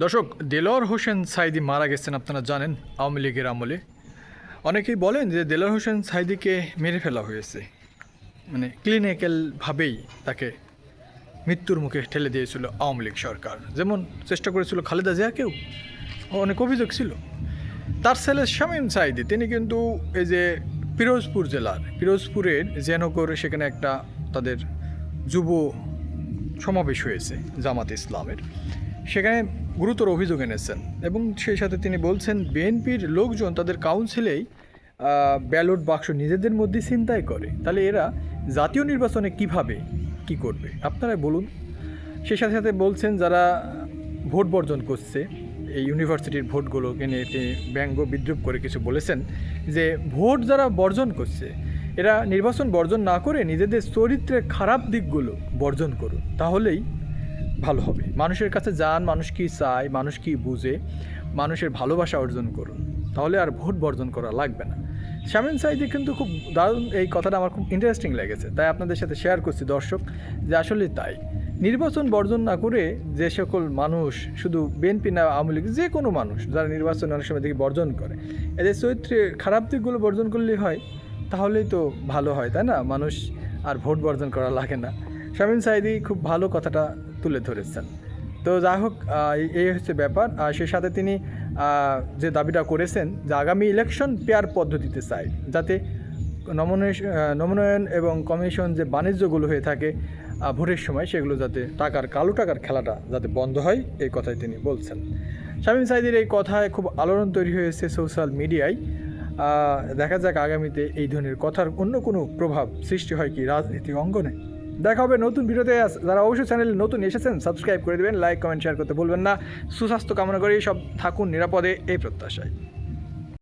দর্শক, দেলোয়ার হোসেন সাঈদী মারা গেছেন আপনারা জানেন আওয়ামী লীগের আমলে। অনেকেই বলেন যে দেলোয়ার হোসেন সাঈদীকে মেরে ফেলা হয়েছে, মানে ক্লিনিক্যালভাবেই তাকে মৃত্যুর মুখে ঠেলে দিয়েছিল আওয়ামী লীগ সরকার, যেমন চেষ্টা করেছিল খালেদা জিয়াকেও। অনেক অভিযোগ ছিল। তার ছেলে শামীম সাঈদী তিনি কিন্তু এই যে পিরোজপুর জেলার পিরোজপুরের জেনকর, সেখানে একটা তাদের যুব সমাবেশ হয়েছে জামাত ইসলামের, সেখানে গুরুতর অভিযোগ এনেছেন এবং সেই সাথে তিনি বলছেন বিএনপির লোকজন তাদের কাউন্সিলেই ব্যালট বাক্স নিজেদের মধ্যে ছিনতাই করে, তাহলে এরা জাতীয় নির্বাচনে কিভাবে কি করবে আপনারা বলুন। সেই সাথে সাথে বলছেন যারা ভোট বর্জন করছে, এই ইউনিভার্সিটির ভোটগুলোকে নিয়ে তিনি ব্যঙ্গ বিদ্রুপ করে কিছু বলেছেন যে ভোট যারা বর্জন করছে এরা নির্বাচন বর্জন না করে নিজেদের চরিত্রের খারাপ দিকগুলো বর্জন করুন, তাহলেই ভালো হবে। মানুষের কাছে যান, মানুষ কী চায়, মানুষ কী বুঝে, মানুষের ভালোবাসা অর্জন করুন, তাহলে আর ভোট বর্জন করা লাগবে না। শামীম সাঈদী কিন্তু খুব দারুণ, এই কথাটা আমার খুব ইন্টারেস্টিং লেগেছে, তাই আপনাদের সাথে শেয়ার করছি দর্শক, যে আসলে তাই নির্বাচন বর্জন না করে যে সকল মানুষ, শুধু বিএনপি না আওয়ামী লীগ, যে কোনো মানুষ যারা নির্বাচন অনেক সময় থেকে বর্জন করে, এদের চরিত্রের খারাপ দিকগুলো বর্জন করলেই হয়, তাহলেই তো ভালো হয়, তাই না? মানুষ আর ভোট বর্জন করা লাগে না। শামীম সাঈদী খুব ভালো কথাটা তুলে ধরেছেন। তো যাই হোক, এই হচ্ছে ব্যাপার। আর সেই সাথে তিনি যে দাবিটা করেছেন যে আগামী ইলেকশন পেয়ার পদ্ধতিতে চাই, যাতে নমোনয়ন এবং কমিশন যে বাণিজ্যগুলো হয়ে থাকে ভোটের সময়, সেগুলো যাতে কালো টাকার খেলাটা যাতে বন্ধ হয়, এই কথাই তিনি বলছেন। শামীম সাঈদীর এই কথায় খুব আলোড়ন তৈরি হয়েছে সোশ্যাল মিডিয়ায়। দেখা যাক আগামীতে এই ধরনের কথার অন্য কোনো প্রভাব সৃষ্টি হয় কি রাজনীতি অঙ্গনে। দেখা হবে নতুন ভিডিওতে। যারা অবশ্যই চ্যানেলে নতুন এসেছেন সাবস্ক্রাইব করে দেবেন, লাইক কমেন্ট শেয়ার করতে ভুলবেন না। সুস্বাস্থ্য কামনা করি সব থাকুন নিরাপদে, এই প্রত্যাশায়।